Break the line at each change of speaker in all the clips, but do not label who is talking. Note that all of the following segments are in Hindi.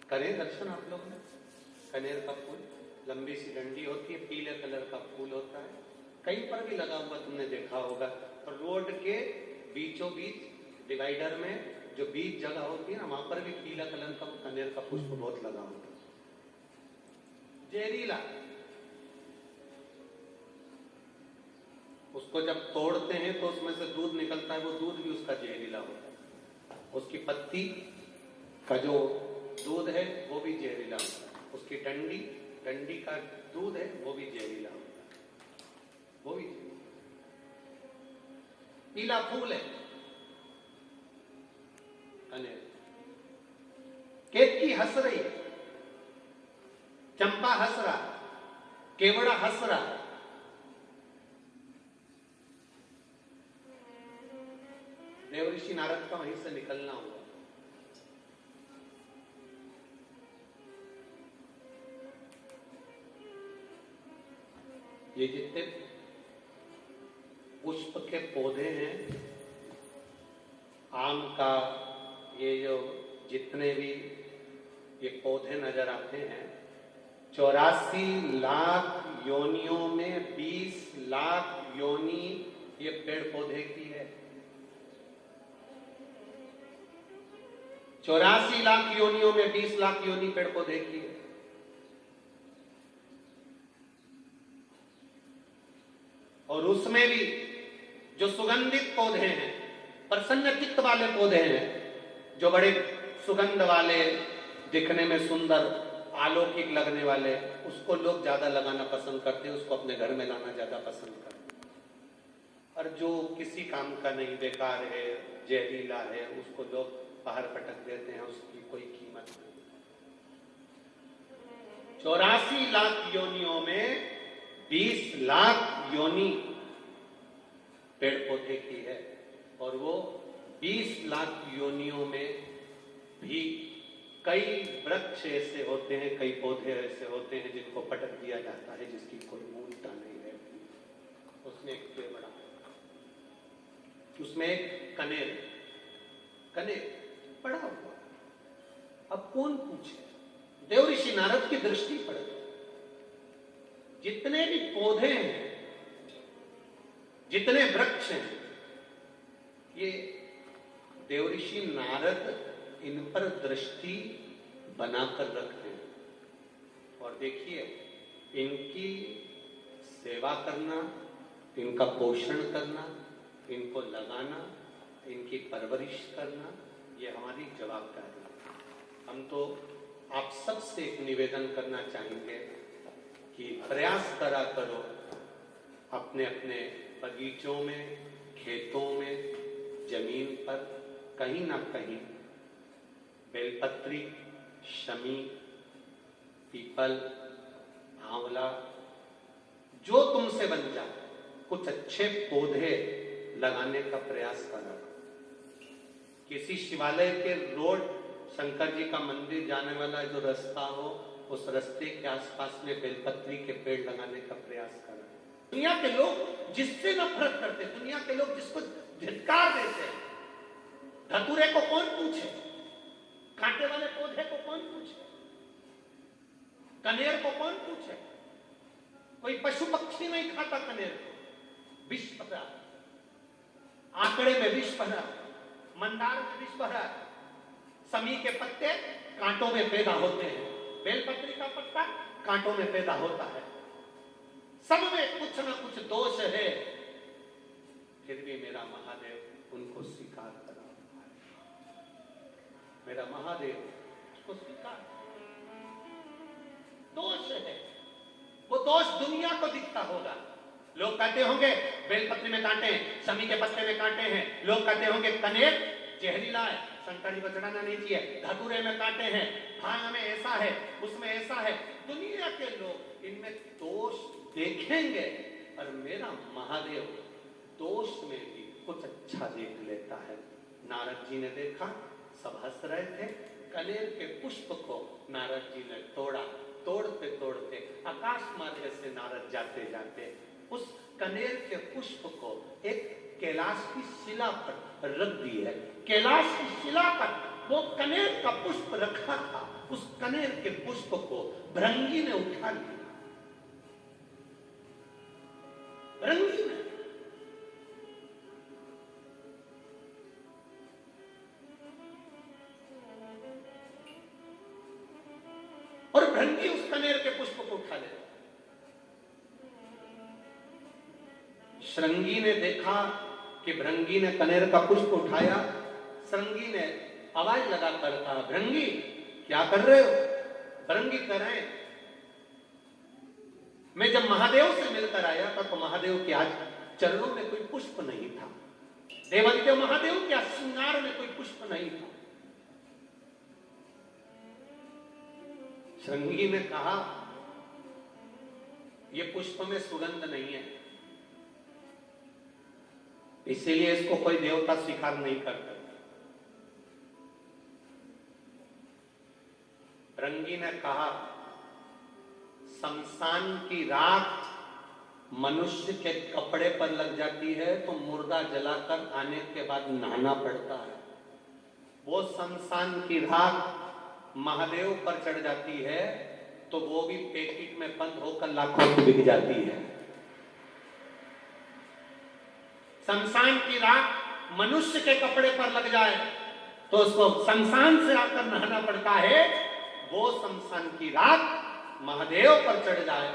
करें दर्शन आप लोग ने। कनेर का फूल, लंबी सी डंडी होती है, पीले कलर का फूल होता है, कहीं पर भी लगा हुआ तुमने देखा होगा। और रोड के बीचों बीच डिवाइडर में जो बीच जगह होती है ना, वहां पर भी पीला कलर का कनेर का पुष्प बहुत लगा होता है। जहरीला, उसको जब तोड़ते हैं तो उसमें से दूध निकलता है, वो दूध भी उसका जहरीला होता है। उसकी पत्ती का जो दूध है वो भी जहरीला होता है। उसकी डंडी का दूध है वो भी जहरीला होता है, वो भी पीला फूल है कनेर। केतकी हंस रही, चंपा हंस रहा, केवड़ा हंस रहा। देवऋषि नारद का वहीं से निकलना हुआ। ये जितने पुष्प के पौधे हैं, आम का, ये जो जितने भी ये पौधे नजर आते हैं, 84 लाख योनियों में 20 लाख योनि ये पेड़ पौधे की है। 84 लाख योनियों में 20 लाख योनि पेड़ पौधे की है। और उसमें भी जो सुगंधित पौधे हैं, प्रसन्न चित्त वाले पौधे हैं, जो बड़े सुगंध वाले, दिखने में सुंदर, अलौकिक लगने वाले, उसको लोग ज्यादा लगाना पसंद करते हैं, उसको अपने घर में लाना ज्यादा पसंद करते हैं। और जो किसी काम का नहीं, बेकार है, जहरीला है, उसको लोग बाहर पटक देते हैं, उसकी कोई कीमत नहीं। 84 लाख योनियों में 20 लाख योनि पेड़ पौधे की है। और वो 20 लाख योनियों में भी कई वृक्ष ऐसे होते हैं, कई पौधे ऐसे होते हैं जिनको पटक दिया जाता है, जिसकी कोई मूलता नहीं रहती। उसमें एक केवड़ा, उसमें एक कनेर पड़ा हुआ। अब कौन पूछे? देवऋषि नारद की दृष्टि पड़ गई। जितने भी पौधे हैं, जितने वृक्ष हैं, ये देवऋषि नारद इन पर दृष्टि बनाकर रखते हैं। और देखिए, इनकी सेवा करना, इनका पोषण करना, इनको लगाना, इनकी परवरिश करना, ये हमारी जवाबदारी है। हम तो आप सबसे एक निवेदन करना चाहेंगे कि प्रयास करा करो, अपने अपने बगीचों में, खेतों में, जमीन पर कहीं ना कहीं बेलपत्री, शमी, पीपल, आंवला, जो तुमसे बन जाए, कुछ अच्छे पौधे लगाने का प्रयास करो। किसी शिवालय के रोड, शंकर जी का मंदिर जाने वाला जो रास्ता हो, उस रास्ते के आसपास में बेलपत्री के पेड़ लगाने का प्रयास करें। दुनिया के लोग जिससे नफरत करते, दुनिया के लोग जिसको धिक्कार देते, धतूरे को कौन पूछे? कांटे वाले पौधे को कौन पूछे? कनेर को कौन पूछे? कोई पशु पक्षी नहीं खाता कनेर को। विष भरा, आंकड़े में विष भरा, मंदार में विष भरा, समी के पत्ते कांटों में पैदा होते हैं, बेलपत्री का पत्ता कांटों में पैदा होता है। सब में कुछ न कुछ दोष है, फिर भी मेरा महादेव उनको स्वीकार करा। मेरा महादेव उसको स्वीकार, दोष है, वो दोष दुनिया को दिखता होगा। लोग कहते होंगे बेलपत्री में कांटे हैं, समी के पत्ते में कांटे हैं। लोग कहते होंगे कनेर जहरीला है, शंकर जी को चढ़ाना नहीं चाहिए। धतूरे में कांटे हैं, भांग में ऐसा है, उसमें ऐसा है। दुनिया के लोग इनमें दोष देखेंगे, और मेरा महादेव दोष में भी कुछ अच्छा देख लेता है। नारद जी ने देखा, सब हंस रहे थे। कनेर के पुष्प को नारद जी ने तोड़ा। तोड़ते तोड़ते आकाश मार्ग से नारद जाते जाते उस कनेर के पुष्प को एक कैलाश की शिला पर रख दी है। कैलाश की शिला पर वो कनेर का पुष्प रखा था। उस कनेर के पुष्प को भृंगी ने उठा लिया। भृंगी ने और भृंगी उस कनेर के पुष्प को उठा ले। श्रृंगी ने देखा कि भृंगी ने कनेर का पुष्प उठाया। श्रृंगी ने आवाज लगाकर कहा, भृंगी क्या कर रहे हो? भृंगी कह रहे हैं, मैं जब महादेव से मिलकर आया था तो महादेव के आज चरणों में कोई पुष्प नहीं था। देवादिदेव महादेव के श्रृंगार में कोई पुष्प नहीं था। श्रृंगी ने कहा, यह पुष्प में सुगंध नहीं है, इसीलिए इसको कोई देवता स्वीकार नहीं करता। भृंगी ने कहा, शमशान की राख मनुष्य के कपड़े पर लग जाती है तो मुर्दा जलाकर आने के बाद नहाना पड़ता है। वो शमशान की राख महादेव पर चढ़ जाती है तो वो भी पैकेट में बंद होकर लाखों में बिक जाती है। शमशान की राख मनुष्य के कपड़े पर लग जाए तो उसको शमशान से आकर नहाना पड़ता है। वो शमशान की राख महादेव पर चढ़ जाए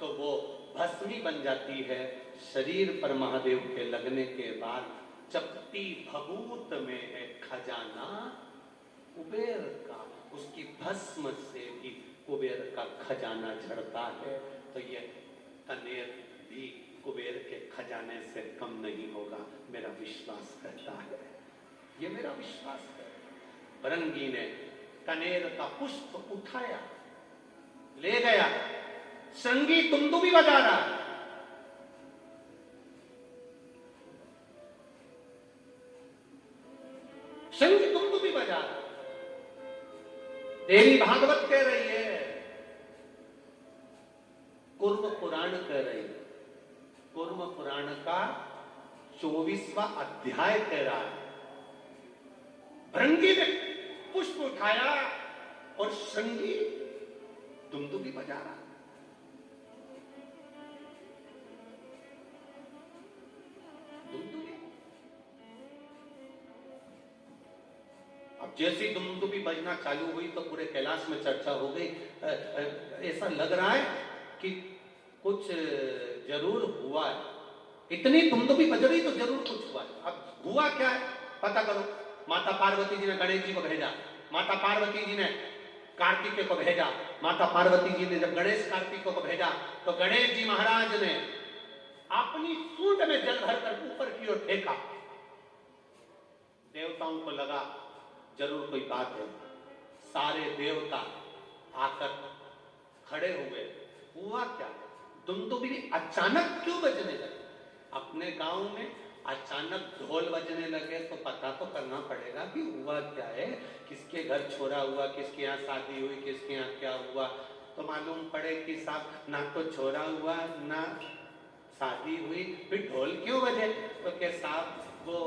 तो वो भस्मी बन जाती है। शरीर पर महादेव के लगने के बाद चपटी भभूत में है खजाना कुबेर का, उसकी भस्म से भी कुबेर का खजाना झड़ता है। तो ये कनेर भी कुबेर के खजाने से कम नहीं होगा, मेरा विश्वास करता है, ये मेरा विश्वास है। भृंगी ने कनेर का पुष्प उठाया, ले गया। श्रृंगी तुमदुबी बजा रहा है। श्रृंगी तुमदुबी बजा रहा। देवी भागवत कह रही है, कूर्म पुराण कह रही है, कूर्म पुराण का 24वां अध्याय कह रहा है। भृंगी ने पुष्प उठाया और श्रृंगी दुमदुमी बजा रहा। दुमदुमी अब जैसी दुमदुमी बजना चालू हुई तो पूरे कैलाश में चर्चा हो गई। ऐसा लग रहा है कि कुछ जरूर हुआ है। इतनी दुमदुमी बज रही तो जरूर कुछ हुआ है। अब हुआ क्या है पता करो। माता पार्वती जी ने गणेश जी को भेजा, माता पार्वती जी ने कार्तिकेय को भेजा। माता पार्वती जी ने जब गणेश कार्तिकेय को भेजा तो गणेश जी महाराज ने अपनी सूंड में जल भरकर ऊपर की ओर फेंका। देवताओं को लगा जरूर कोई बात है। सारे देवता आकर खड़े हुए। हुआ क्या? दुमदुमी अचानक क्यों बजने लगे? अपने गांव में अचानक ढोल बजने लगे तो पता तो करना पड़ेगा कि हुआ क्या है, किसके घर छोरा हुआ, किसके यहाँ शादी हुई, किसके यहाँ क्या हुआ। तो मालूम पड़े कि साहब ना तो छोरा हुआ ना शादी हुई, फिर ढोल क्यों बजे? तो क्या साहब वो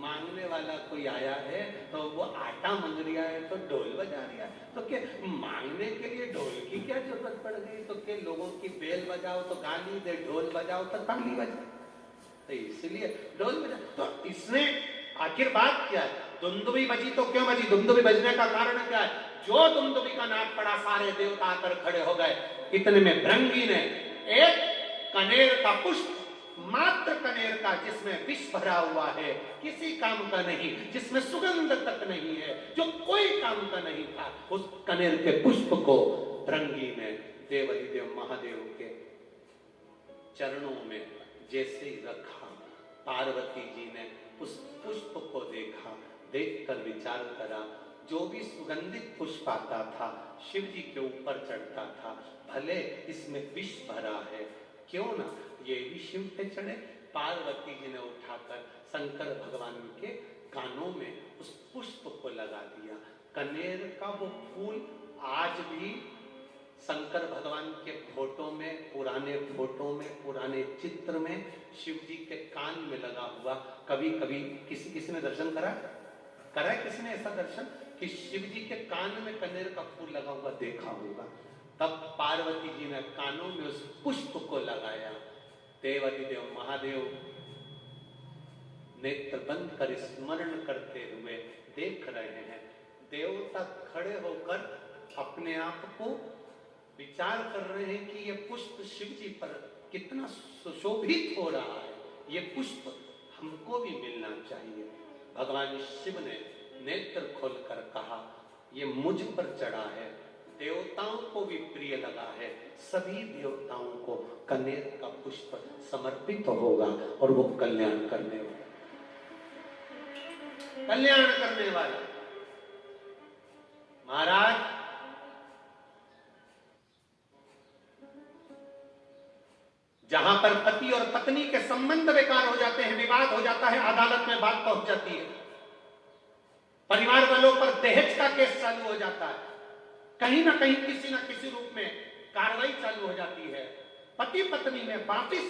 मांगने वाला कोई आया है तो वो आटा मांग रिया है तो ढोल बजा रिया है। तो क्या मांगने के लिए ढोल की क्या जरूरत पड़ गई? तो क्या लोगों की बेल बजाओ तो गाली दे, ढोल बजाओ तो ताली बजाओ, तो इसलिए ढोल बजा। तो इसने आखिर बात क्या है? दुमदुमी बजी तो क्यों बजी? दुमदुमी बजने का कारण क्या है? जो दुमदुमी का नाद पड़ा सारे देवता आकर खड़े हो गए। इतने में भृंगी ने एक कनेर का पुष्प, मात्र कनेर का, जिसमें विष भरा हुआ है, किसी काम का नहीं, जिसमें सुगंध तक नहीं है, जो कोई काम का नहीं था, उस कनेर के पुष्प को भृंगी ने देवादिदेव महादेव के चरणों में जैसे ही रखा, पार्वती जी ने उस पुष्प को देखा, देखकर विचार करा, जो भी सुगंधित पुष्प आता था शिव जी के ऊपर चढ़ता था, भले इसमें विष भरा है, क्यों ना ये भी शिव पे चढ़े। पार्वती जी ने उठाकर शंकर भगवान के कानों में उस पुष्प को लगा दिया। कनेर का वो फूल आज भी शंकर भगवान के फोटो में, पुराने फोटो में, पुराने चित्र में शिव जी के कान में लगा हुआ। कभी कभी किसी ने दर्शन करा है किसी ने ऐसा दर्शन कि शिव जी के कान में कनेर का फूल लगा हुआ देखा होगा। तब पार्वती जी ने कानों में उस पुष्प को लगाया। देवाधिदेव महादेव नेत्र बंद कर स्मरण करते हुए देख रहे हैं। देवता खड़े होकर अपने आप को विचार कर रहे हैं कि ये पुष्प शिव जी पर कितना सुशोभित हो रहा है, ये पुष्प हमको भी मिलना चाहिए। भगवान शिव ने नेत्र खोलकर कहा, ये मुझ पर चढ़ा है, देवताओं को भी प्रिय लगा है, सभी देवताओं को कनेर का पुष्प समर्पित होगा और वो कल्याण करने वाला, कल्याण करने वाला। महाराज जहां पर पति और पत्नी के संबंध बेकार हो जाते हैं, विवाद हो जाता है, अदालत में बात पहुंच जाती है, परिवार वालों पर दहेज का केस चालू हो जाता है, कहीं ना कहीं किसी ना किसी रूप में कार्रवाई चालू हो जाती है, पति पत्नी में वापिस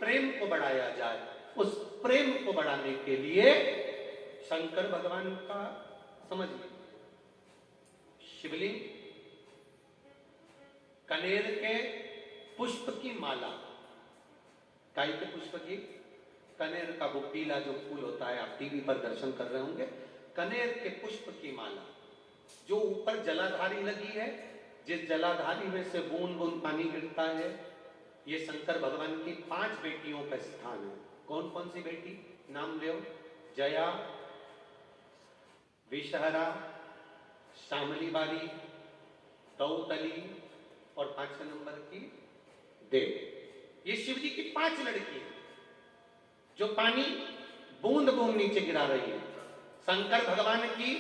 प्रेम को बढ़ाया जाए। उस प्रेम को बढ़ाने के लिए शंकर भगवान का समझिए शिवलिंग, कनेर के पुष्प की माला, काई के पुष्प की, कनेर का वो पीला जो फूल होता है, आप टीवी पर दर्शन कर रहे होंगे, कनेर के पुष्प की माला जो ऊपर जलाधारी लगी है, जिस जलाधारी में से बूंद बूंद पानी गिरता है, ये शंकर भगवान की 5 बेटियों का स्थान है। कौन कौन सी बेटी नाम लो? जया, विषहरा, श्यामली बारी, दौतली और 5वें नंबर की देव। ये शिव जी की 5 लड़की है जो पानी बूंद बूंद नीचे गिरा रही है। शंकर भगवान की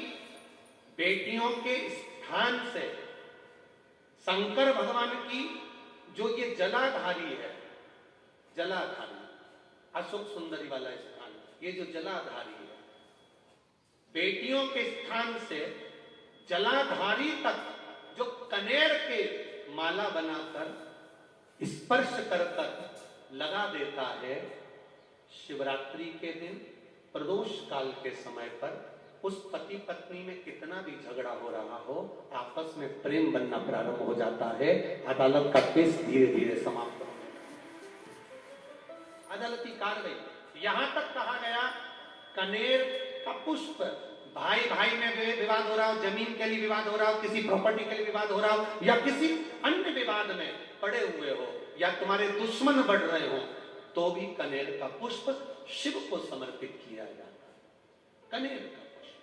बेटियों के स्थान से शंकर भगवान की जो ये जलाधारी है, जलाधारी अशोक सुंदरी वाला स्थान, ये जो जलाधारी है, बेटियों के स्थान से जलाधारी तक जो कनेर के माला बनाकर स्पर्श कर लगा देता है, शिवरात्रि के दिन प्रदोष काल के समय पर उस पति पत्नी में कितना भी झगड़ा हो रहा हो, आपस में प्रेम बनना प्रारंभ हो जाता है। अदालत का केस धीरे धीरे समाप्त हो, अदालती कार्रवाई। यहां तक कहा गया कनेर का पुष्प, भाई भाई में विवाद हो रहा हो, जमीन के लिए विवाद हो रहा हो, किसी प्रॉपर्टी के लिए विवाद हो रहा हो, या किसी अन्य विवाद में पड़े हुए हो, या तुम्हारे दुश्मन बढ़ रहे हो, तो भी कनेर का पुष्प शिव को समर्पित किया जाता है। कनेर का पुष्प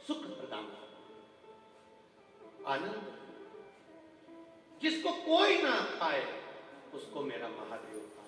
सुख प्रदान, आनंद, जिसको कोई ना पाए उसको मेरा महादेव पाए।